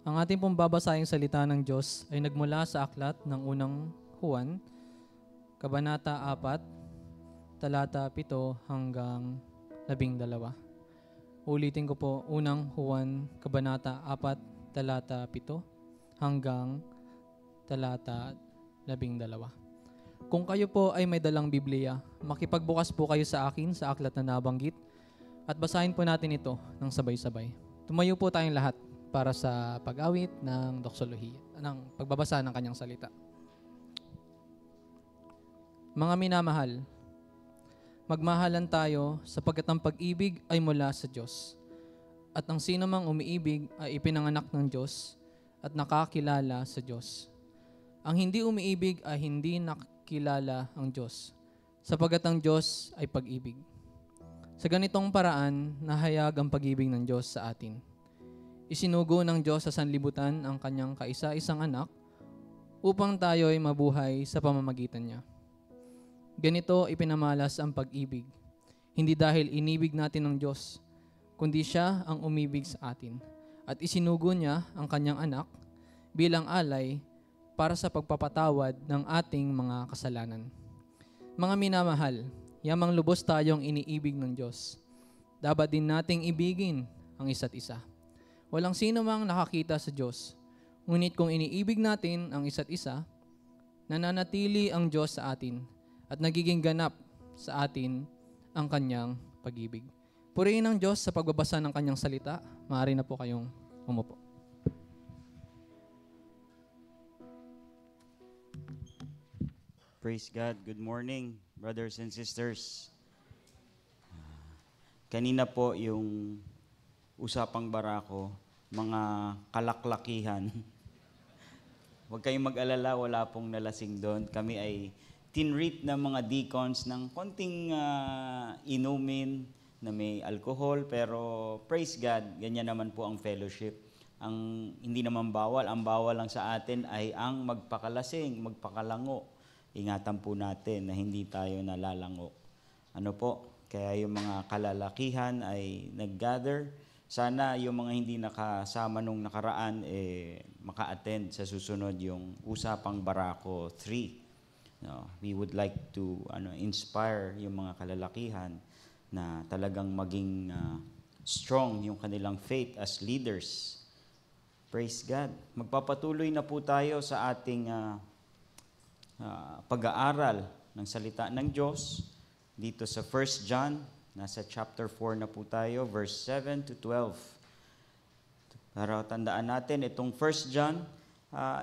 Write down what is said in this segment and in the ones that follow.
Ang ating pong babasahing salita ng Diyos ay nagmula sa aklat ng unang Juan, Kabanata 4, talata 7 hanggang 12. Ulitin ko po, unang Juan, Kabanata 4, talata 7 hanggang talata 12. Kung kayo po ay may dalang Biblia, makipagbukas po kayo sa akin sa aklat na nabanggit at basahin po natin ito ng sabay-sabay. Tumayo po tayong lahat para sa pag-awit ng doksolohiya, ng pagbabasa ng kanyang salita. Mga minamahal, magmahalan tayo sapagkat ang pag-ibig ay mula sa Diyos. At ang sino mang umiibig ay ipinanganak ng Diyos at nakakilala sa Diyos. Ang hindi umiibig ay hindi nakilala ang Diyos, sapagkat ang Diyos ay pag-ibig. Sa ganitong paraan, nahayag ang pag-ibig ng Diyos sa atin. Isinugo ng Diyos sa sanlibutan ang kanyang kaisa-isang anak upang tayo ay mabuhay sa pamamagitan niya. Ganito ipinamalas ang pag-ibig, hindi dahil inibig natin ng Diyos, kundi siya ang umibig sa atin at isinugo niya ang kanyang anak bilang alay para sa pagpapatawad ng ating mga kasalanan. Mga minamahal, yamang lubos tayong iniibig ng Diyos. Dapat din nating ibigin ang isa't isa. Walang sino mang nakakita sa Diyos. Ngunit kung iniibig natin ang isa't isa, nananatili ang Diyos sa atin at nagiging ganap sa atin ang kanyang pag-ibig. Purihin ang Diyos sa pagbabasa ng kanyang salita. Maaari na po kayong umupo. Praise God. Good morning, brothers and sisters. Kanina po yung usapang barako, mga kalaklakihan. Huwag kayong mag-alala, wala pong nalasing doon. Kami ay tinreat ng mga deacons ng konting inumin na may alcohol, pero praise God, ganyan naman po ang fellowship. Ang hindi naman bawal, ang bawal lang sa atin ay ang magpakalasing, magpakalango. Ingatan po natin na hindi tayo nalalango. Ano po? Kaya yung mga kalalakihan ay nag-gather. Sana yung mga hindi nakasama nung nakaraan maka-attend sa susunod yung Usapang Barako 3. No, we would like to inspire yung mga kalalakihan na talagang maging strong yung kanilang faith as leaders. Praise God. Magpapatuloy na po tayo sa ating pag-aaral ng salita ng Diyos dito sa 1 John. Nasa chapter 4 na po tayo, verse 7 to 12. Para tandaan natin, itong 1 John,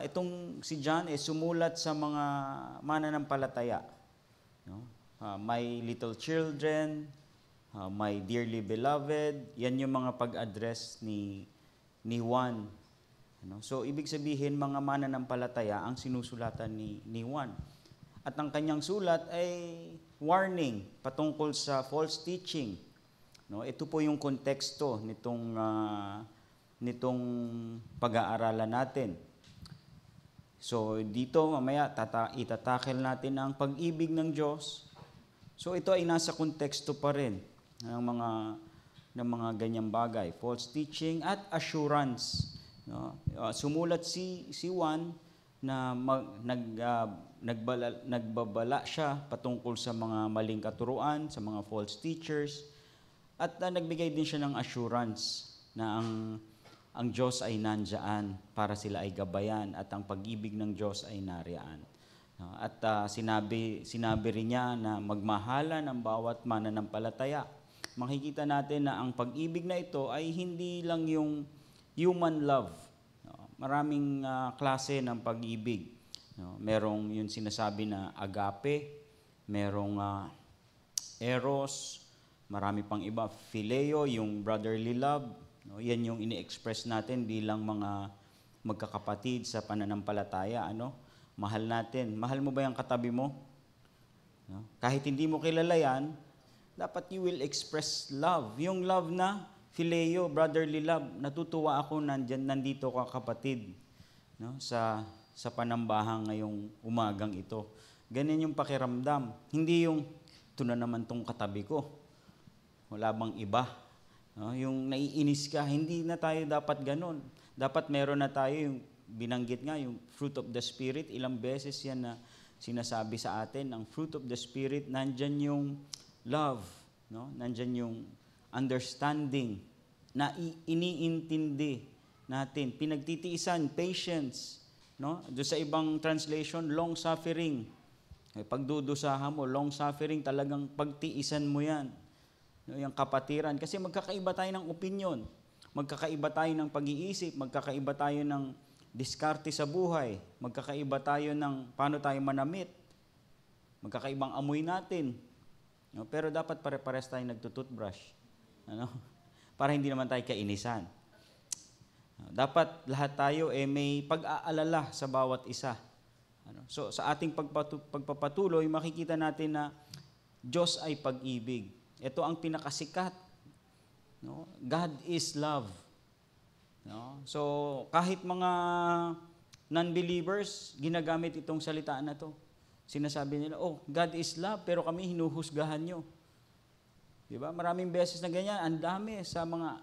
itong si John sumulat sa mga mananampalataya. No? My little children, my dearly beloved, yan yung mga pag-address ni Juan. So, ibig sabihin, mga mananampalataya ang sinusulatan ni Juan. At ang kanyang sulat ay warning patungkol sa false teaching. No, ito po yung konteksto nitong pag-aaralan natin. So dito mamaya itatakel natin ang pag-ibig ng Diyos. So ito ay nasa konteksto pa rin ng mga ganyang bagay, false teaching at assurance. No, sumulat si Juan na nagbabala siya patungkol sa mga maling katuruan, sa mga false teachers, at nagbigay din siya ng assurance na ang Diyos ay nandyan para sila ay gabayan at ang pag-ibig ng Diyos ay nariyan. At sinabi rin niya na magmahalan ang bawat mananampalataya. Makikita natin na ang pag-ibig na ito ay hindi lang yung human love. Maraming klase ng pag-ibig. Merong yung sinasabi na agape, merong eros, marami pang iba, phileo, yung brotherly love. Yan yung ini-express natin bilang mga magkakapatid sa pananampalataya. Mahal natin. Mahal mo ba yung katabi mo? Kahit hindi mo kilala yan, dapat you will express love. Yung love na phileo, brotherly love, natutuwa ako nandito ka kapatid, sa panambahan ngayong umagang ito. Ganyan yung pakiramdam. Hindi yung, ito na naman tong katabi ko. Wala bang iba? Yung naiinis ka, hindi na tayo dapat ganon. Dapat meron na tayo yung binanggit nga, yung fruit of the Spirit. Ilang beses yan na sinasabi sa atin. Ang fruit of the Spirit, nandyan yung love, no? Nandyan yung understanding na iniintindi natin. Pinagtitiisan, patience, no? Doon sa ibang translation, long suffering. Pagdudusahan mo, long suffering, talagang pagtiisan mo yan. No? Yung kapatiran. Kasi magkakaiba tayo ng opinion. Magkakaiba tayo ng pag-iisip, magkakaiba tayo ng diskarte sa buhay, magkakaiba tayo ng paano tayo manamit, magkakaibang amoy natin. No? Pero dapat pare-pares tayo nagtututbrush. Ano? Para hindi naman tayo kainisan. Dapat lahat tayo may pag-aalala sa bawat isa. Ano? So sa ating pagpapatuloy, makikita natin na Diyos ay pag-ibig. Ito ang pinakasikat. No? God is love. No? So, kahit mga non-believers, ginagamit itong salitaan na to. Sinasabi nila, oh, God is love, pero kami hinuhusgahan nyo. Diba? Maraming beses na ganyan. Ang dami sa mga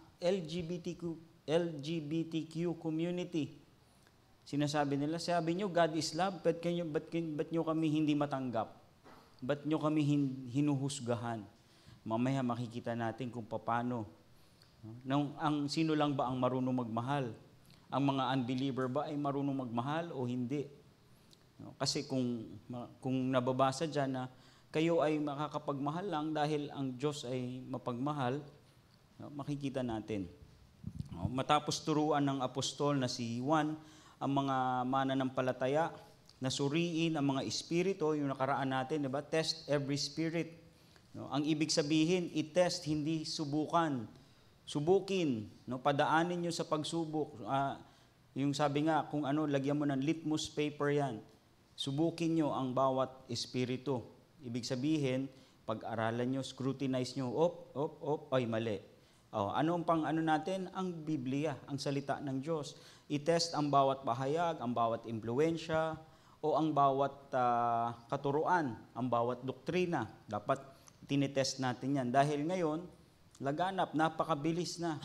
LGBTQ community. Sinasabi nila, sabi nyo, God is love, ba't nyo kami hindi matanggap? Ba't nyo kami hinuhusgahan? Mamaya makikita natin kung paano. Sino lang ba ang marunong magmahal? Ang mga unbeliever ba ay marunong magmahal o hindi? Kasi kung nababasa dyan na kayo ay makakapagmahal lang dahil ang Diyos ay mapagmahal, makikita natin. Matapos turuan ng apostol na si Juan, ang mga mananampalataya, na suriin ang mga espiritu, yung nakaraan natin, diba? Test every spirit. Ang ibig sabihin, i-test, hindi subukan. Subukin, no? Padaanin nyo sa pagsubok. Yung sabi nga, kung lagyan mo ng litmus paper yan. Subukin nyo ang bawat espiritu. Ibig sabihin, pag-aralan nyo, scrutinize nyo, ay mali. Ano natin? Ang Biblia, ang salita ng Diyos. I-test ang bawat pahayag, ang bawat impluensya, o ang bawat katuruan, ang bawat doktrina. Dapat tinitest natin yan. Dahil ngayon, laganap, napakabilis na.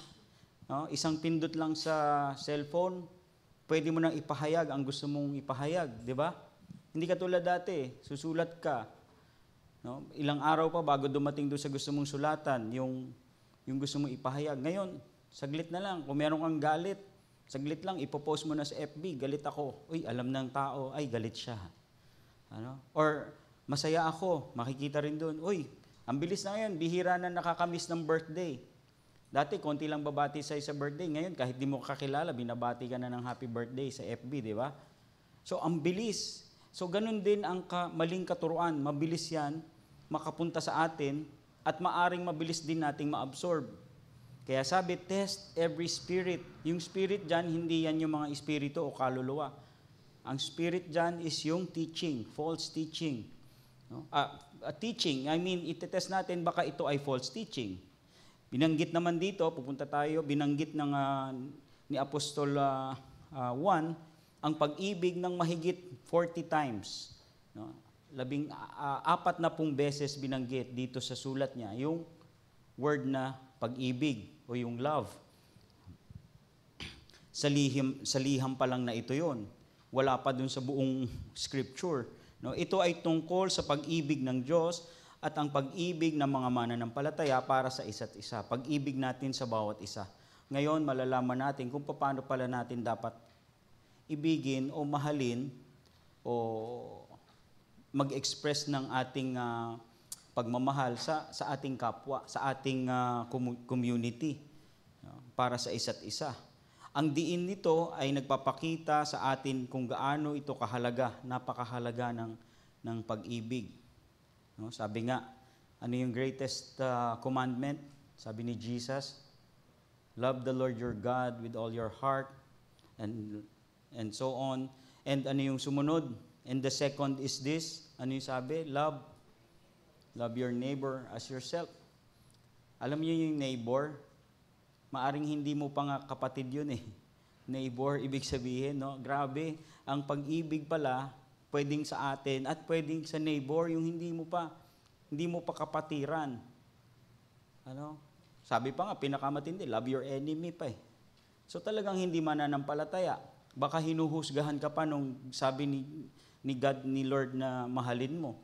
No? Isang pindot lang sa cellphone, pwede mo nang ipahayag ang gusto mong ipahayag, di ba? Hindi katulad dati, susulat ka. No? Ilang araw pa bago dumating doon sa gusto mong sulatan, yung gusto mong ipahayag. Ngayon, saglit na lang, kung meron kang galit, saglit lang, ipopost mo na sa FB, galit ako. Uy, alam ng tao, ay galit siya. Ano? Or, masaya ako, makikita rin doon, uy, ang bilis na ngayon, bihira na nakakamiss ng birthday. Dati, konti lang babati sa'yo sa birthday. Ngayon, kahit di mo kakilala, binabati ka na ng happy birthday sa FB, di ba? So, ang bilis. So, ganun din ang maling katuruan. Mabilis yan, makapunta sa atin, at maaring mabilis din nating ma-absorb. Kaya sabi, test every spirit. Yung spirit dyan, hindi yan yung mga espiritu o kaluluwa. Ang spirit dyan is yung teaching, false teaching. No? Teaching, itetest natin baka ito ay false teaching. Binanggit naman dito, pupunta tayo, binanggit ni Apostol Juan, ang pag-ibig ng mahigit 40 times. No? 40 beses binanggit dito sa sulat niya, yung word na pag-ibig o yung love. Sa liham pa lang na ito yon. Wala pa dun sa buong scripture. No, ito ay tungkol sa pag-ibig ng Diyos at ang pag-ibig ng mga mananampalataya para sa isa't isa. Pag-ibig natin sa bawat isa. Ngayon, malalaman natin kung paano pala natin dapat ibigin o mahalin o mag-express ng ating pagmamahal sa ating kapwa, sa ating community, para sa isa't isa. Ang diin nito ay nagpapakita sa atin kung gaano ito kahalaga, napakahalaga ng pag-ibig. No? Sabi nga, ano yung greatest commandment? Sabi ni Jesus, love the Lord your God with all your heart, and so on. And ano yung sumunod? And the second is this, ano yung sabi? Love your neighbor as yourself. Alam niyo yung neighbor? Maaring hindi mo pa nga kapatid yun eh. Neighbor, ibig sabihin, no? Grabe, ang pag-ibig pala, pwedeng sa atin at pwedeng sa neighbor, yung hindi mo pa kapatiran. Ano? Sabi pa nga, pinakamatindi, love your enemy pa eh. So talagang hindi mananampalataya. Baka hinuhusgahan ka pa nung sabi ni God, ni Lord na mahalin mo.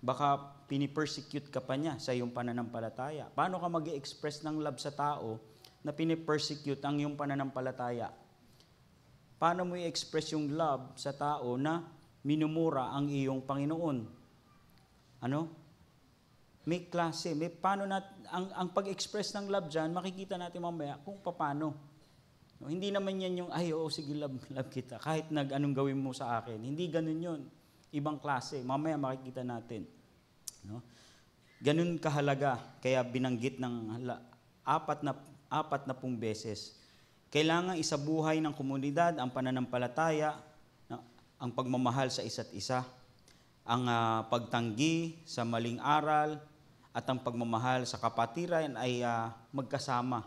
Baka pinipersecute ka pa niya sa iyong pananampalataya. Paano ka mag-express ng love sa tao na pinipersecute ang iyong pananampalataya? Paano mo i-express yung love sa tao na minumura ang iyong Panginoon? Ano? May klase. Paano ang pag-express ng love dyan, makikita natin mamaya kung paano. No, hindi naman yan yung, ay, oo, sige, love kita. Kahit anong gawin mo sa akin. Hindi ganun yun. Ibang klase. Mamaya makikita natin. No? Ganun kahalaga. Kaya binanggit ng 40 beses. Kailangan isabuhay ng komunidad ang pananampalataya, ang pagmamahal sa isa't isa, ang pagtanggi sa maling aral, at ang pagmamahal sa kapatiran ay magkasama.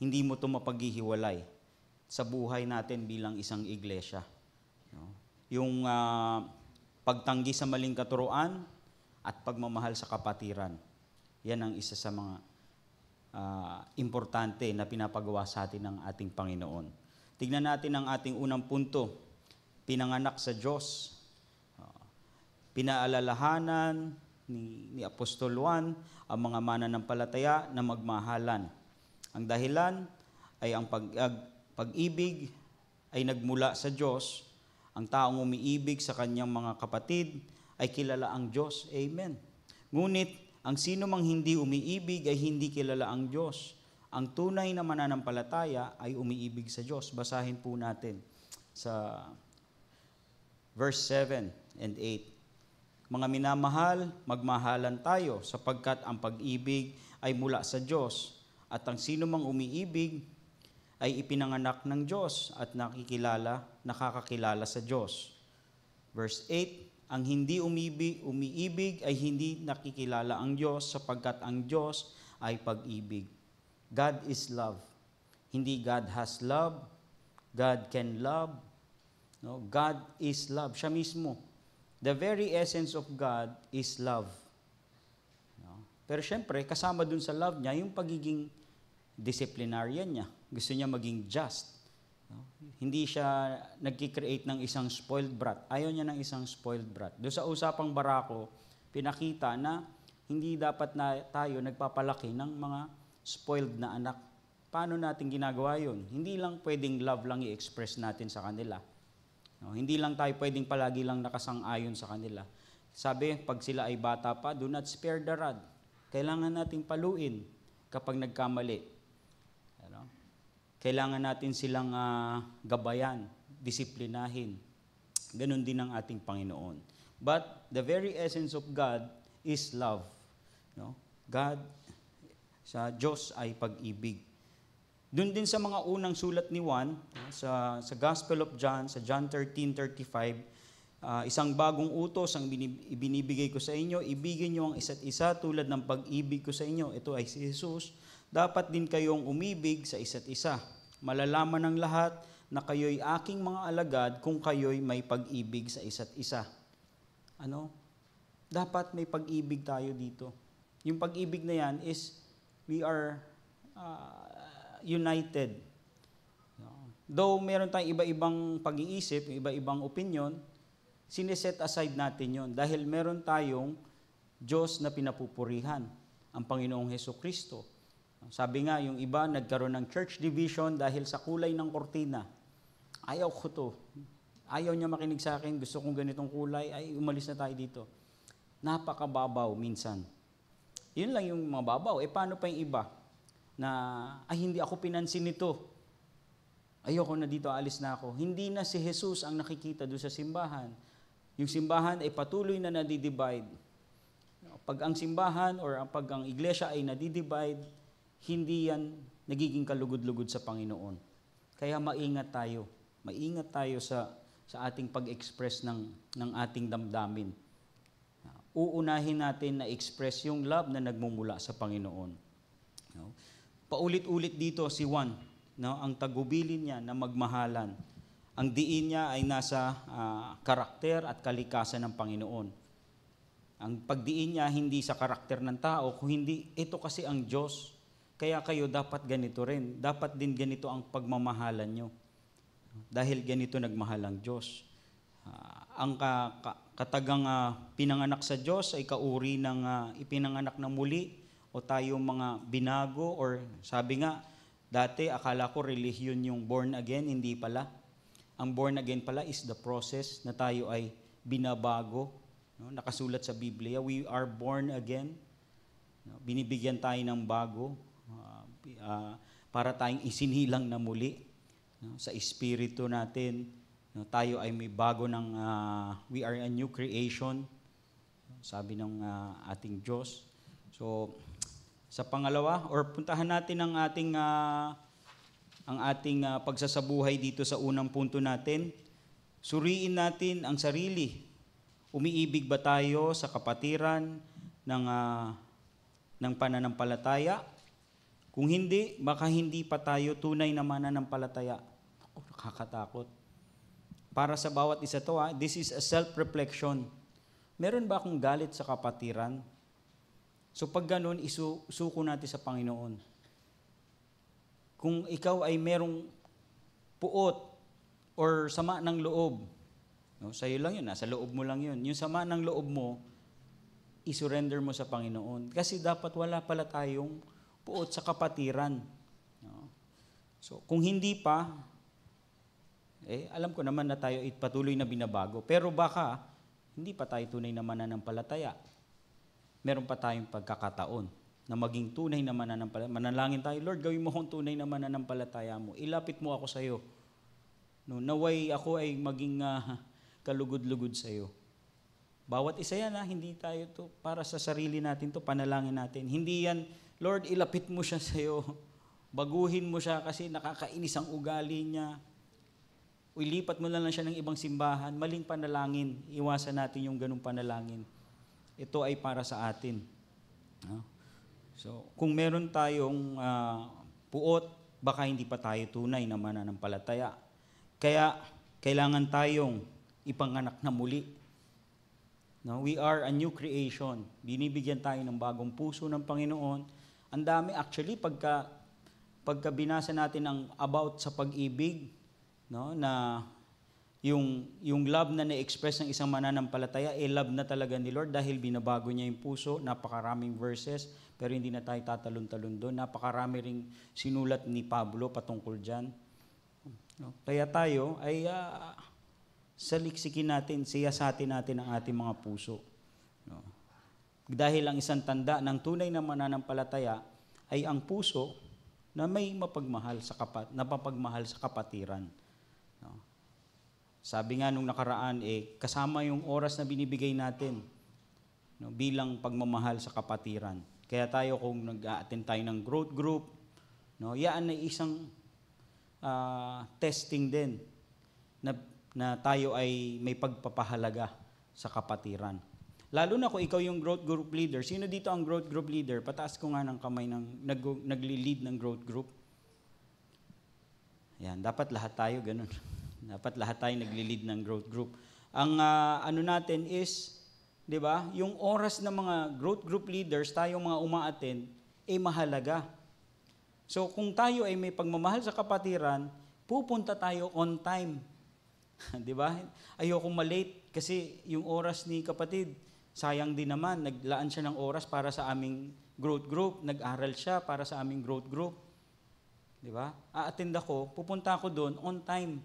Hindi mo ito mapaghihiwalay sa buhay natin bilang isang iglesia. No? Yung pagtanggi sa maling katuruan at pagmamahal sa kapatiran. Yan ang isa sa mga importante na pinapagawa sa atin ng ating Panginoon. Tignan natin ang ating unang punto. Pinanganak sa Diyos. Pinaalalahanan ni Apostol Juan ang mga mananampalataya na magmahalan. Ang dahilan ay ang pag-ibig ay nagmula sa Diyos. Ang taong umiibig sa kanyang mga kapatid ay kilala ang Diyos. Amen. Ngunit, ang sino mang hindi umiibig ay hindi kilala ang Diyos. Ang tunay na mananampalataya ay umiibig sa Diyos. Basahin po natin sa verse 7 and 8. Mga minamahal, magmahalan tayo sapagkat ang pag-ibig ay mula sa Diyos. At ang sino mang umiibig ay ipinanganak ng Diyos at nakakakilala sa Diyos. Verse 8, ang hindi umiibig ay hindi nakikilala ang Diyos sapagkat ang Diyos ay pag-ibig. God is love. Hindi God has love. God can love. No, God is love. Siya mismo. The very essence of God is love. No? Pero syempre, kasama dun sa love niya, yung pagiging disciplinarian niya. Gusto niya maging just. No? Hindi siya nagki-create ng isang spoiled brat. Ayaw niya ng isang spoiled brat. Doon sa usapang barako, pinakita na hindi dapat na tayo nagpapalaki ng mga spoiled na anak. Paano natin ginagawa yun? Hindi lang pwedeng love lang i-express natin sa kanila. No, hindi lang tayo pwedeng palagi lang nakasang-ayon sa kanila. Sabi, pag sila ay bata pa, do not spare the rod. Kailangan nating paluin kapag nagkamali. Ano? Kailangan natin silang gabayan, disiplinahin. Ganon din ang ating Panginoon. But the very essence of God is love. No? God, sa Diyos ay pag-ibig. Doon din sa mga unang sulat ni Juan, sa Gospel of John, sa John 13:35, isang bagong utos ang ibinibigay ko sa inyo, ibigin niyo ang isa't isa tulad ng pag-ibig ko sa inyo. Ito ay si Jesus. Dapat din kayong umibig sa isa't isa. Malalaman ng lahat na kayo'y aking mga alagad kung kayo'y may pag-ibig sa isa't isa. Ano? Dapat may pag-ibig tayo dito. Yung pag-ibig na yan is, we are united. Though meron tayong iba-ibang pag-iisip, iba-ibang opinion, sineset aside natin yon dahil meron tayong Diyos na pinapupurihan, ang Panginoong Hesukristo. Sabi nga, yung iba nagkaroon ng church division dahil sa kulay ng kortina. Ayaw ko to. Ayaw niya makinig sa akin, gusto kong ganitong kulay, ay umalis na tayo dito. Napakababaw minsan. Yun lang yung mga babaw. Paano pa yung iba? Na, hindi ako pinansin nito. Ayoko na dito, alis na ako. Hindi na si Jesus ang nakikita doon sa simbahan. Yung simbahan ay patuloy na nadidivide. Pag ang simbahan or pag ang iglesia ay nadidivide, hindi yan nagiging kalugod-lugod sa Panginoon. Kaya maingat tayo. Maingat tayo sa ating pag-express ng ating damdamin. Uunahin natin na express yung love na nagmumula sa Panginoon. No? Paulit-ulit dito si Juan, no? Ang tagubilin niya na magmahalan. Ang diin niya ay nasa karakter at kalikasan ng Panginoon. Ang pagdiin niya hindi sa karakter ng tao, kung hindi, ito kasi ang Diyos. kaya kayo dapat ganito rin. Dapat din ganito ang pagmamahalan nyo. Dahil ganito nagmahal ang Diyos. Ang katagang pinanganak sa Diyos ay kauri ng ipinanganak na muli o tayong mga binago, or sabi nga, dati akala ko relihiyon yung born again, hindi pala. Ang born again pala is the process na tayo ay binabago. No? Nakasulat sa Biblia, we are born again. No? Binibigyan tayo ng bago para tayong isinilang na muli. No? Sa espiritu natin, no? Tayo ay may bago ng, we are a new creation. Sabi ng ating Diyos. So, sa pangalawa, or puntahan natin ang ating pagsasabuhay dito sa unang punto natin. Suriin natin ang sarili. Umiibig ba tayo sa kapatiran ng pananampalataya? Kung hindi, baka hindi pa tayo tunay na mananampalataya. Nakakatakot. Para sa bawat isa to, this is a self-reflection. Meron ba akong galit sa kapatiran? So pag ganun, isuko natin sa Panginoon. Kung ikaw ay merong puot or sama ng loob, no, sa'yo lang yun, nasa loob mo lang yun. Yung sama ng loob mo, isurrender mo sa Panginoon. Kasi dapat wala pala tayong puot sa kapatiran. No? So kung hindi pa, alam ko naman na tayo patuloy na binabago. Pero baka, hindi pa tayo tunay na mananampalataya. Meron pa tayong pagkakataon na maging tunay na mananampalataya. Manalangin tayo, Lord, gawin mo akong tunay na mananampalataya mo. Ilapit mo ako sa iyo. No, naway ako ay maging kalugod-lugod sa iyo. Bawat isa yan, hindi tayo to para sa sarili natin to, panalangin natin. Hindi yan, Lord, ilapit mo siya sa iyo. Baguhin mo siya kasi nakakainis ang ugali niya. O ilipat mo na lang siya ng ibang simbahan. Maling panalangin. Iwasan natin yung ganung panalangin. Ito ay para sa atin. No? So, kung meron tayong puot, baka hindi pa tayo tunay na mananampalataya. Kaya, kailangan tayong ipanganak na muli. No? We are a new creation. Binibigyan tayo ng bagong puso ng Panginoon. Ang dami, actually, pagka binasa natin ang about sa pag-ibig, no, na yung love na na-express ng isang mananampalataya, love na talaga ni Lord dahil binabago niya yung puso. Napakaraming verses, pero hindi na tayo tatalon-talon doon. Napakarami ring sinulat ni Pablo patungkol dyan. No? Kaya tayo ay saliksikin natin, siyasatin natin ang ating mga puso. No? Dahil ang isang tanda ng tunay na mananampalataya ay ang puso na may mapagmahal sa kapatiran. No? Sabi nga nung nakaraan, kasama yung oras na binibigay natin, no, bilang pagmamahal sa kapatiran. Kaya tayo kung nag-a-attend tayo ng growth group, no, yan ay isang testing din na tayo ay may pagpapahalaga sa kapatiran. Lalo na kung ikaw yung growth group leader. Sino dito ang growth group leader? Pataas ko nga ng kamay ng nagli-lead ng growth group. Yan, dapat lahat tayo ganun. Dapat lahat tayo nagli-lead ng growth group. Ang ano natin is, 'di ba? Yung oras ng mga growth group leaders, tayong mga uma-attend, mahalaga. So kung tayo ay may pagmamahal sa kapatiran, pupunta tayo on time. 'Di ba? Ayokong ma-late kasi yung oras ni kapatid, sayang din naman, naglaan siya ng oras para sa aming growth group, nag-aral siya para sa aming growth group. 'Di ba? A-attend ako, pupunta ako doon on time.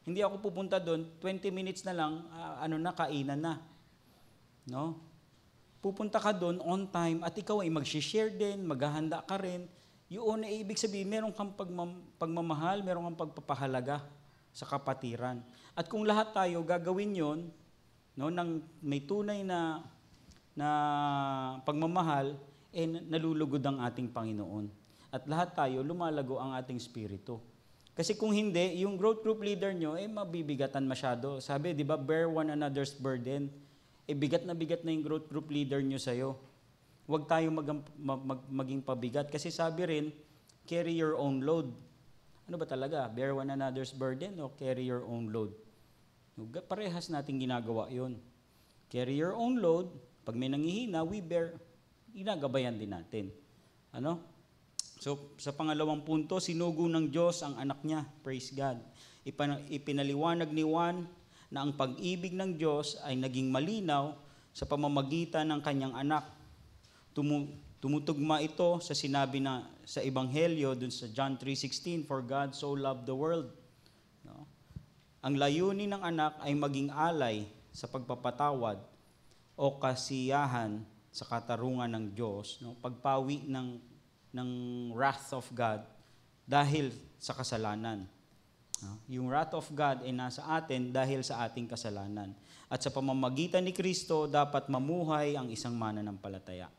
Hindi ako pupunta doon, 20 minutes na lang, kainan na. No? Pupunta ka doon on time at ikaw ay mag-share din, maghahanda ka rin. Yun ay ibig sabihin, meron kang pagmamahal, meron kang pagpapahalaga sa kapatiran. At kung lahat tayo gagawin yon, no, nang may tunay na pagmamahal, nalulugod ang ating Panginoon. At lahat tayo, lumalago ang ating spirito. Kasi kung hindi, yung growth group leader nyo, mabibigatan masyado. Sabi, di ba, bear one another's burden. Bigat na yung growth group leader nyo sa'yo. Huwag tayo maging pabigat. Kasi sabi rin, carry your own load. Ano ba talaga? Bear one another's burden o carry your own load? Parehas natin ginagawa yun. Carry your own load. Pag may nangihina, we bear. Ginagabayan din natin. Ano? So, sa pangalawang punto, sinugo ng Diyos ang anak niya. Praise God. Ipinaliwanag ni Juan na ang pag-ibig ng Diyos ay naging malinaw sa pamamagitan ng kanyang anak. Tumutugma ito sa sinabi na sa Ebanghelyo dun sa John 3:16, "For God so loved the world." No? Ang layunin ng anak ay maging alay sa pagpapatawad o kasiyahan sa katarungan ng Diyos, no? Pagpawi ng wrath of God dahil sa kasalanan. No? Yung wrath of God ay nasa atin dahil sa ating kasalanan. At sa pamamagitan ni Kristo, dapat mamuhay ang isang mananampalataya.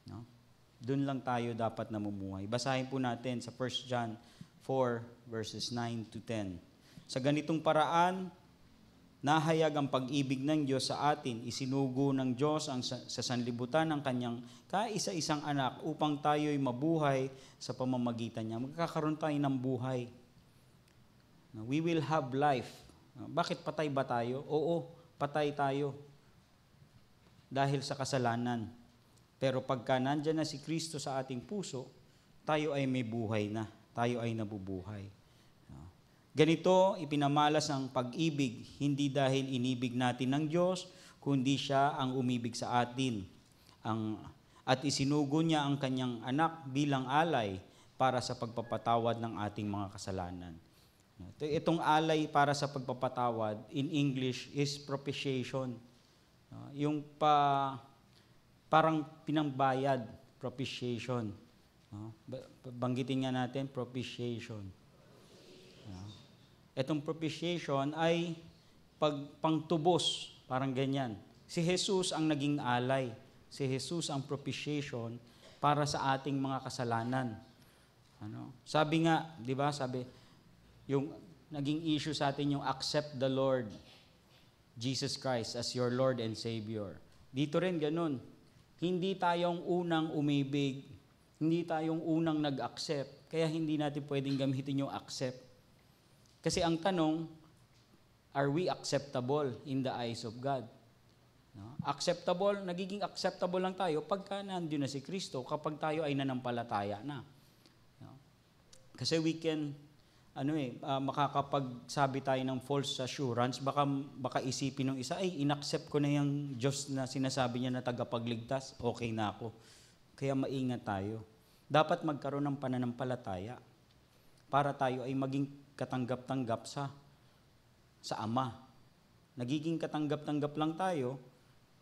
No? Doon lang tayo dapat namumuhay. Basahin po natin sa 1 John 4 verses 9 to 10. Sa ganitong paraan, nahayag ang pag-ibig ng Diyos sa atin. Isinugo ng Diyos sa sanlibutan ng kanyang kaisa-isang anak upang tayo'y mabuhay sa pamamagitan niya. Magkakaroon tayo ng buhay. We will have life. Bakit patay ba tayo? Oo, patay tayo dahil sa kasalanan. Pero pagka nandyan na si Kristo sa ating puso, tayo ay may buhay na. Tayo ay nabubuhay. Ganito, ipinamalas ang pag-ibig, hindi dahil inibig natin ng Diyos, kundi siya ang umibig sa atin. At isinugo niya ang kanyang anak bilang alay para sa pagpapatawad ng ating mga kasalanan. Itong alay para sa pagpapatawad, in English, is propitiation. Yung parang pinangbayad, propitiation. Banggitin nga natin, propitiation. Itong propitiation ay pangtubos, parang ganyan. Si Jesus ang naging alay. Si Jesus ang propitiation para sa ating mga kasalanan. Sabi nga, di ba, yung naging issue sa atin yung accept the Lord Jesus Christ as your Lord and Savior. Dito rin ganun. Hindi tayong unang umibig, hindi tayong unang nag-accept, kaya hindi natin pwedeng gamitin yung accept. Kasi ang tanong, are we acceptable in the eyes of God? Acceptable, nagiging acceptable lang tayo pagka nandiyo na si Kristo, kapag tayo ay nanampalataya na. Kasi we can, makakapagsabi tayo ng false assurance, baka isipin ng isa, ay, inaccept ko na yung Diyos na sinasabi niya na tagapagligtas, okay na ako. Kaya maingat tayo. Dapat magkaroon ng pananampalataya para tayo ay maging katanggap-tanggap sa Ama. Nagiging katanggap-tanggap lang tayo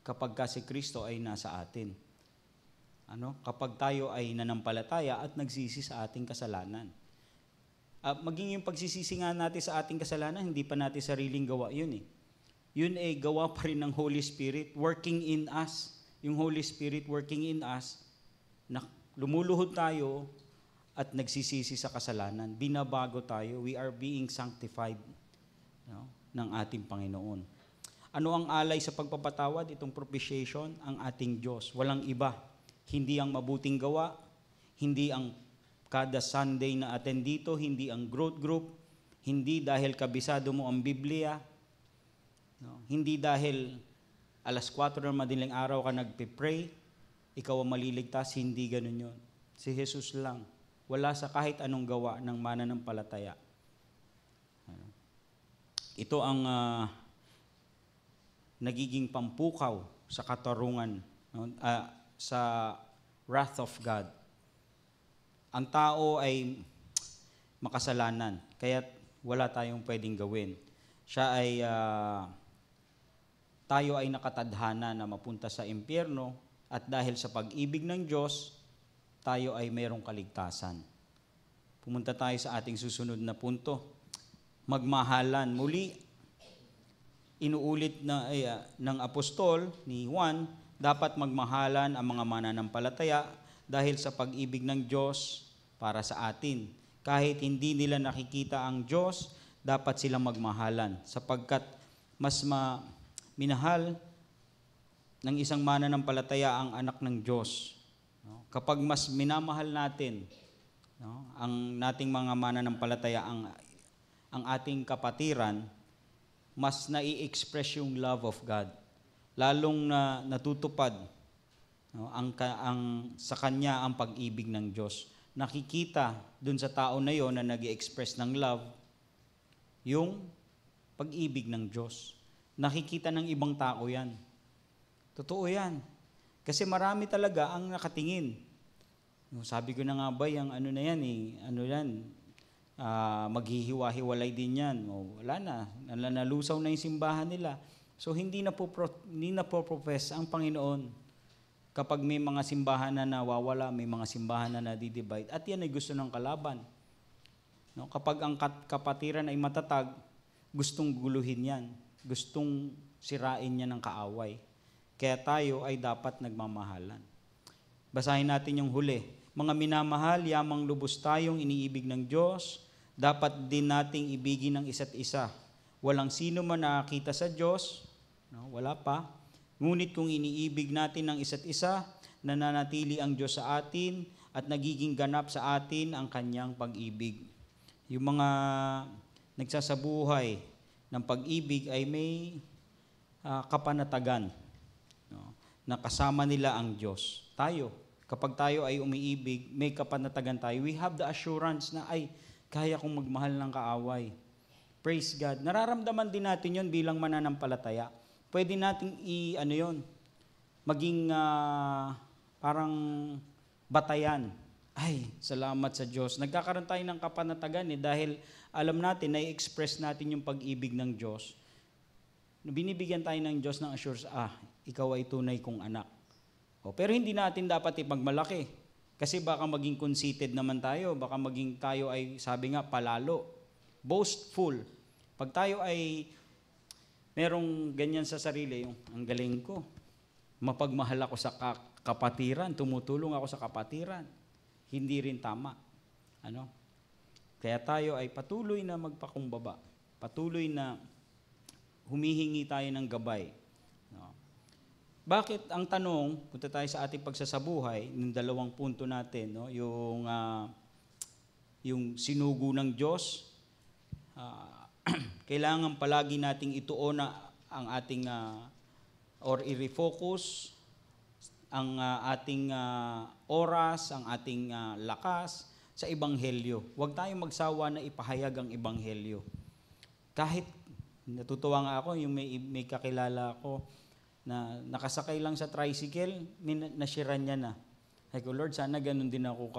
kapag si Kristo ay nasa atin. Kapag tayo ay nanampalataya at nagsisi sa ating kasalanan. Maging yung pagsisisi nga natin sa ating kasalanan, hindi pa natin sariling gawa yun eh. Yun ay gawa pa rin ng Holy Spirit working in us. Yung Holy Spirit working in us, na lumuluhod tayo at nagsisisi sa kasalanan. Binabago tayo. We are being sanctified ng ating Panginoon. Ano ang alay sa pagpapatawad? Itong propitiation, ang ating Diyos. Walang iba. Hindi ang mabuting gawa, hindi ang kada Sunday na attend dito, hindi ang growth group, hindi dahil kabisado mo ang Biblia, hindi dahil alas 4 ng madaling araw ka nagpipray, ikaw ang maliligtas, hindi ganun yun. Si Jesus lang. Wala sa kahit anong gawa ng mananampalataya. Ito ang nagiging pampukaw sa katarungan, sa wrath of God. Ang tao ay makasalanan, kaya wala tayong pwedeng gawin. Tayo ay nakatadhana na mapunta sa impyerno, at dahil sa pag-ibig ng Diyos, tayo ay mayroong kaligtasan. Pumunta tayo sa ating susunod na punto. Magmahalan. Muli, inuulit ng apostol ni Juan, dapat magmahalan ang mga mananampalataya dahil sa pag-ibig ng Diyos para sa atin. Kahit hindi nila nakikita ang Diyos, dapat silang magmahalan sapagkat mas minahal ng isang mananampalataya ang anak ng Diyos. Kapag mas minamahal natin ang nating mga mananampalataya, ang ating kapatiran, mas nai-express yung love of God. Lalong natutupad sa Kanya ang pag-ibig ng Diyos. nakikita dun sa tao na yon na nag-express ng love, yung pag-ibig ng Diyos. Nakikita ng ibang tao yan. Totoo yan. Kasi marami talaga ang nakatingin. Sabi ko na nga ba, yung ano na yan maghihiwa-hiwalay din yan. Wala na, nalusaw na yung simbahan nila. So hindi na po profess ang Panginoon kapag may mga simbahan na nawawala, may mga simbahan na nadidivide, at yan ay gusto ng kalaban. No? Kapag ang kapatiran ay matatag, gustong guluhin yan. Gustong sirain niya ng kaaway. Kaya tayo ay dapat nagmamahalan. Basahin natin yung huli. Mga minamahal, yamang lubos tayong iniibig ng Diyos, dapat din nating ibigin ng isa't isa. Walang sino man nakakita sa Diyos, no? Wala pa. Ngunit kung iniibig natin ang isa't isa, nananatili ang Diyos sa atin at nagiging ganap sa atin ang kanyang pag-ibig. Yung mga nagsasabuhay ng pag-ibig ay may kapanatagan, no? Na kasama nila ang Diyos. Tayo, kapag tayo ay umiibig, may kapanatagan tayo. We have the assurance na ay kaya kong magmahal ng kaaway. Praise God. Nararamdaman din natin yon bilang mananampalataya. Pwede nating maging parang batayan. Ay, salamat sa Diyos. Nagkakaroon tayo ng kapanatagan dahil alam natin, na-express natin yung pag-ibig ng Diyos. Binibigyan tayo ng Diyos ng assurance, ikaw ay tunay kong anak. Pero hindi natin dapat ipagmalaki. Kasi baka maging conceited naman tayo, baka maging tayo ay, sabi nga, palalo. Boastful. Pag tayo ay merong ganyan sa sarili, yung ang galing ko, mapagmahal ako sa kapatiran, tumutulong ako sa kapatiran. Hindi rin tama. Kaya tayo ay patuloy na magpakumbaba. Patuloy na humihingi tayo ng gabay. Bakit ang tanong, punta tayo sa ating pagsasabuhay, ng dalawang punto natin, yung sinugo ng Diyos, kailangan palagi nating ituon ang ating or i-refocus ang ating oras, ang ating lakas sa Ebanghelyo. Huwag tayong magsawa na ipahayag ang Ebanghelyo. Kahit natutuwa nga ako, yung may kakilala ako na nakasakay lang sa tricycle, nashiran niya na. Sabi ko, Lord, sana ganun din ako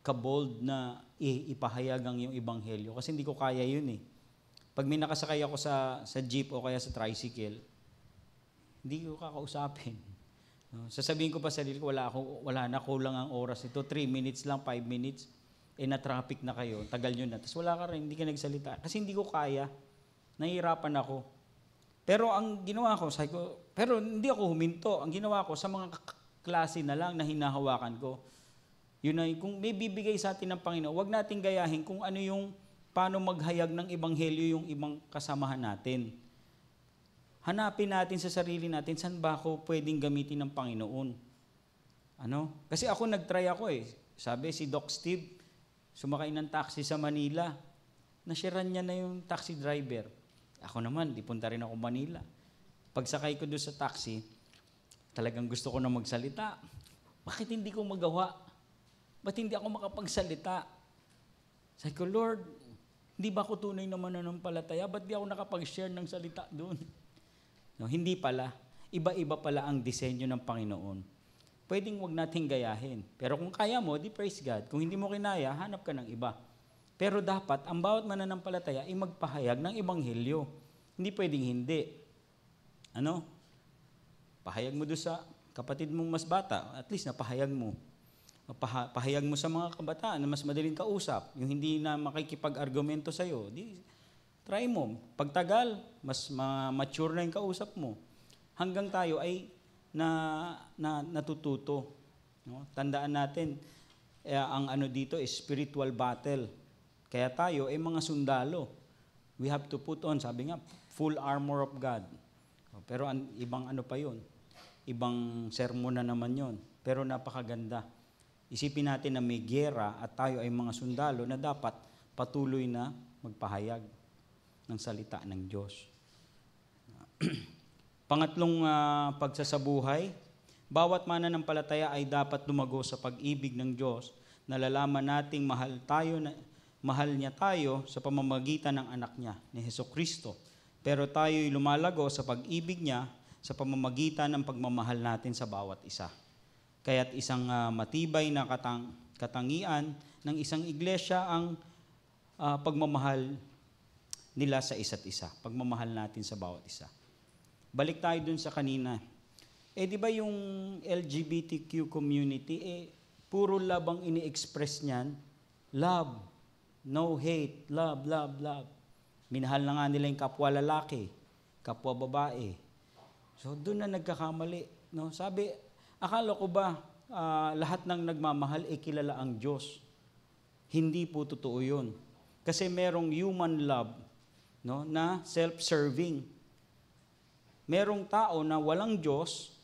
ka-bold na ipahayag ang yung Ebanghelyo. Kasi hindi ko kaya yun eh. Pag may nakasakay ako sa jeep o kaya sa tricycle, hindi ko kakausapin. Sasabihin ko pa sa sarili ko, wala na, kulang ang oras ito, 3 minutes lang, 5 minutes, na-traffic na kayo, tagal nyo na. Tapos wala ka rin, hindi ka nagsalita. Kasi hindi ko kaya, nahihirapan ako. Pero ang ginawa ko, pero hindi ako huminto. Ang ginawa ko, sa mga klase na lang na hinahawakan ko, yun ay, kung may bibigay sa atin ng Panginoon, huwag nating gayahin kung ano yung, paano maghayag ng Ebanghelyo yung ibang kasamahan natin. Hanapin natin sa sarili natin, saan ba ako pwedeng gamitin ng Panginoon? Kasi ako nag-try ako eh. Sabi si Doc Steve, sumakay ng taxi sa Manila. Nashiran niya na yung taxi driver. Ako naman, di punta rin ako Manila. Pagsakay ko doon sa taxi, talagang gusto ko na magsalita. Bakit hindi ko magawa? Ba't hindi ako makapagsalita? Sabi ko, Lord, hindi ba ako tunay na mananampalataya? Ba't di ako nakapag-share ng salita doon? No, hindi pala. Iba-iba pala ang disenyo ng Panginoon. Pwedeng wag nating gayahin. Pero kung kaya mo, di praise God. Kung hindi mo kinaya, hanap ka ng iba. Pero dapat, ang bawat mananampalataya ay magpahayag ng Ebanghelyo. Hindi pwedeng hindi. Pahayag mo doon sa kapatid mong mas bata, at least napahayag mo. Pahayag mo sa mga kabataan na mas madaling kausap, yung hindi na makikipag-argumento sa'yo, try mo. Pagtagal, mas mature na yung kausap mo. Hanggang tayo ay natututo. Tandaan natin, ang dito is spiritual battle. Kaya tayo ay mga sundalo. We have to put on, sabi nga, full armor of God. Pero ibang pa yun. Ibang sermon na naman yun. Pero napakaganda. Isipin natin na may giyera at tayo ay mga sundalo na dapat patuloy na magpahayag ng salita ng Diyos. Pangatlong pagsasabuhay, bawat mananampalataya ay dapat lumago sa pag-ibig ng Diyos nalalaman nating mahal niya tayo sa pamamagitan ng anak niya, ni Hesukristo. Pero tayo'y lumalago sa pag-ibig niya sa pamamagitan ng pagmamahal natin sa bawat isa. Kaya't isang matibay na katangian ng isang iglesia ang pagmamahal nila sa isa't isa. Pagmamahal natin sa bawat isa. Balik tayo dun sa kanina. Di ba yung LGBTQ community, puro love ang ini-express niyan? Love. No hate. Love, love, love. Minahal na nga nila yung kapwa lalaki, kapwa babae. So doon na nagkakamali. No? Sabi, akala ko ba lahat ng nagmamahal kilala ang Diyos? Hindi po totoo yun. Kasi merong human love, no, na self-serving. Merong tao na walang Diyos,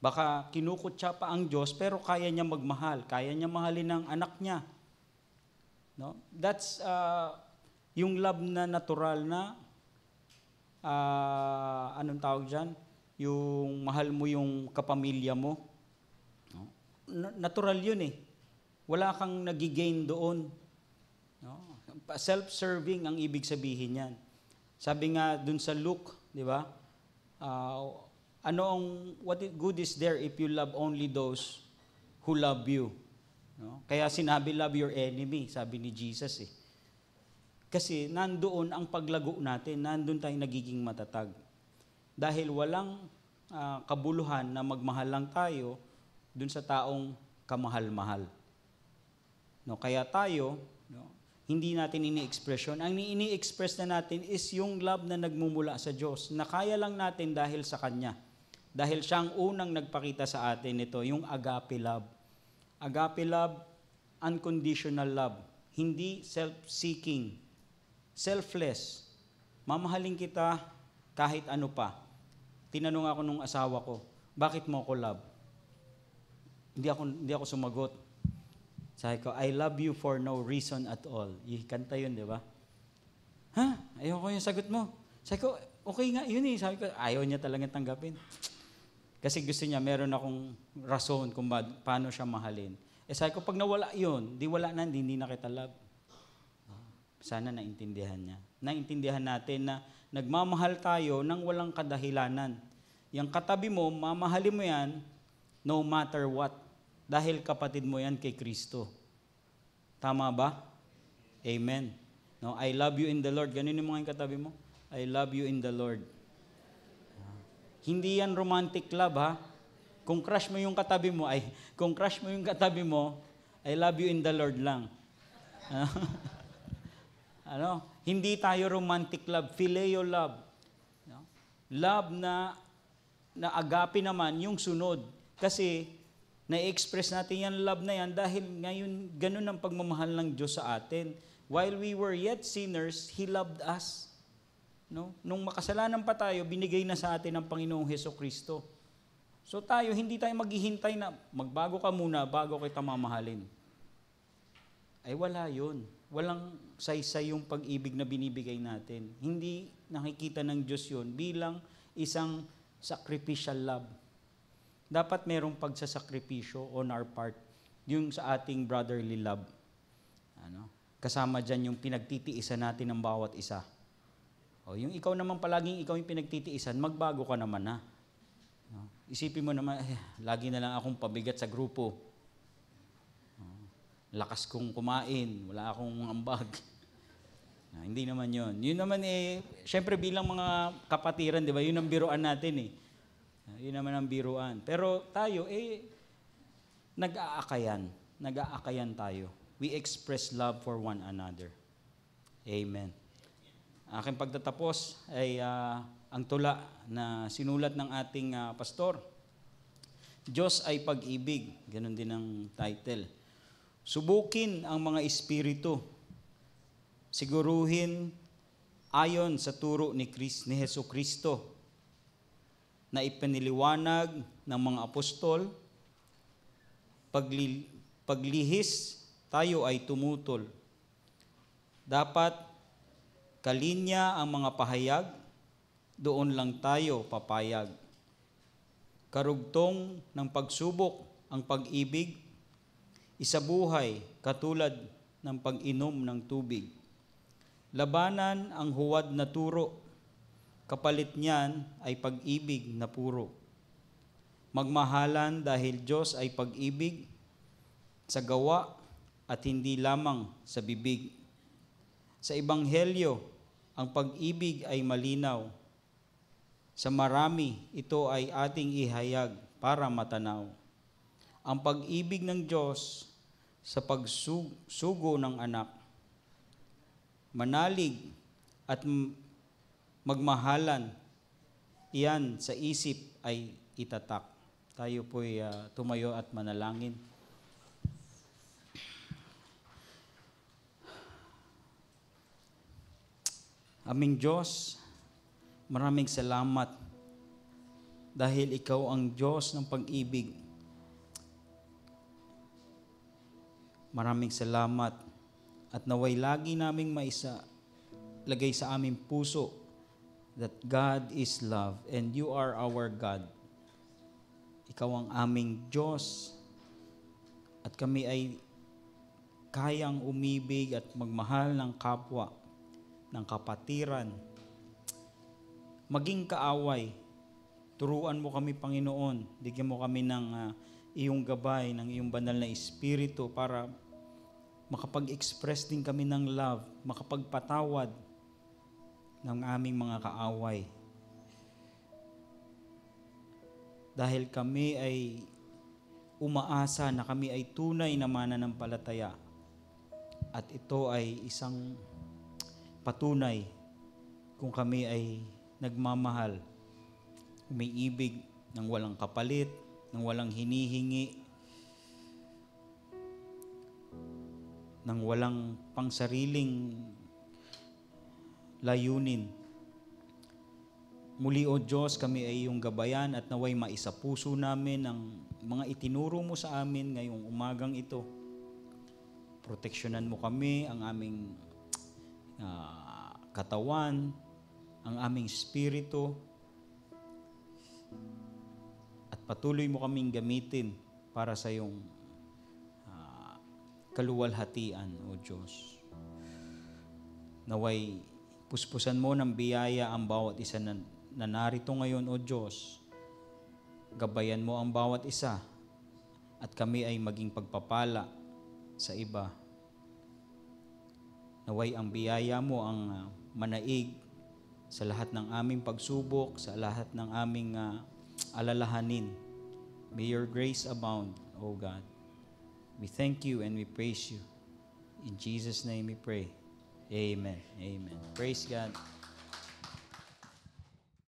baka kinukutya pa ang Diyos, pero kaya niya magmahal, kaya niya mahalin ang anak niya. No? That's yung love na natural na, anong tawag dyan? Yung mahal mo yung kapamilya mo. No? Natural yun eh. Wala kang nagigain doon. No? Self-serving ang ibig sabihin yan. Sabi nga dun sa Luke, di ba? What good is there if you love only those who love you? No? Kaya sinabi, love your enemy, sabi ni Jesus eh. Kasi nandoon ang paglago natin, nandoon tayo nagiging matatag. Dahil walang kabuluhan na magmahal lang tayo dun sa taong kamahal-mahal. No? Kaya tayo, no, hindi natin ini-expression. Ang ini-express na natin is yung love na nagmumula sa Diyos, na kaya lang natin dahil sa Kanya. Dahil siya ang unang nagpakita sa atin ito, yung agape love. Agape love, unconditional love. Hindi self-seeking, selfless. Mamahalin kita kahit ano pa. Tinanong ako nung asawa ko, bakit mo ako love? Hindi ako sumagot. Sabi ko, I love you for no reason at all. Kanta yun, di ba? Ha? Ayoko yung sagot mo. Sabi ko, okay nga, yun eh. Sabi ko, ayaw niya talagang tanggapin. Kasi gusto niya, meron akong rason kung paano siya mahalin. Sabi ko, pag nawala yun, di wala na, hindi na kita love. Sana naintindihan niya. Naintindihan natin na nagmamahal tayo nang walang kadahilanan. Yung katabi mo, mamahalin mo yan no matter what. Dahil kapatid mo yan kay Kristo. Tama ba? Amen. No, I love you in the Lord. Ganun yung mga katabi mo. I love you in the Lord. Hindi yan romantic love, ha? Kung crush mo yung katabi mo, I love you in the Lord lang. Hindi tayo romantic love, phileo love. No? Love na agape naman, yung sunod. Kasi, na-express natin yan love na yan dahil ngayon, ganun ang pagmamahal ng Diyos sa atin. While we were yet sinners, He loved us. No? Nung makasalanan pa tayo, binigay na sa atin ng Panginoong Hesukristo. So tayo, hindi tayo maghihintay na magbago ka muna bago kita mamahalin. Ay wala yun. Walang saysay yung pag-ibig na binibigay natin. Hindi nakikita ng Diyos yun bilang isang sacrificial love. Dapat merong pagsasakripisyo on our part, yung sa ating brotherly love. Kasama dyan yung pinagtitiisan natin ng bawat isa. Yung ikaw naman palaging ikaw yung pinagtitiisan, magbago ka naman na. Isipin mo naman, lagi na lang akong pabigat sa grupo. Lakas kong kumain, wala akong ambag. Hindi naman yun. Yun naman syempre bilang mga kapatiran, di ba? Yun ang biruan natin Yun naman ang biruan. Pero tayo, nag-aakayan. Nag-aakayan tayo. We express love for one another. Amen. Aking pagtatapos ay ang tula na sinulat ng ating pastor. Diyos ay pag-ibig. Ganon din ang title. Subukin ang mga espiritu. Siguruhin ayon sa turo ni Hesukristo na ipiniliwanag ng mga apostol. Paglihis tayo ay tumutol. Dapat kalinya ang mga pahayag, doon lang tayo papayag. Karugtong ng pagsubok ang pag-ibig, isabuhay katulad ng pag-inom ng tubig. Labanan ang huwad na turo, kapalit niyan ay pag-ibig na puro. Magmahalan dahil Diyos ay pag-ibig sa gawa at hindi lamang sa bibig. Sa Ebanghelyo, ang pag-ibig ay malinaw. Sa marami, ito ay ating ihayag para matanaw. Ang pag-ibig ng Diyos sa pagsugo ng anak, manalig at magmahalan, iyan sa isip ay itatak. Tayo po'y tumayo at manalangin. Aming Diyos, maraming salamat dahil Ikaw ang Diyos ng pag-ibig. Maraming salamat at naway lagi naming lagay sa aming puso that God is love and You are our God. Ikaw ang aming Diyos at kami ay kayang umibig at magmahal ng kapwa, ng kapatiran, maging kaaway. Turuan mo kami, Panginoon. Bigyan mo kami ng iyong gabay, ng iyong banal na Espiritu para makapag-express din kami ng love, makapagpatawad ng aming mga kaaway. Dahil kami ay umaasa na kami ay tunay na mananampalataya at ito ay isang patunay kung kami ay nagmamahal, umiibig ng walang kapalit, ng walang hinihingi, ng walang pangsariling layunin. Muli, O Diyos, kami ay iyong gabayan at naway maisapuso namin ang mga itinuro mo sa amin ngayong umagang ito. Proteksyonan mo kami, ang aming katawan, ang aming espiritu, at patuloy mo kaming gamitin para sa iyong kaluwalhatian, O Diyos. Naway puspusan mo ng biyaya ang bawat isa na narito ngayon, O Diyos. Gabayan mo ang bawat isa at kami ay maging pagpapala sa iba. Naway ang biyaya mo ang manaig sa lahat ng aming pagsubok, sa lahat ng aming alalahanin. May your grace abound, O God. We thank you and we praise you. In Jesus' name we pray. Amen. Amen. Praise God.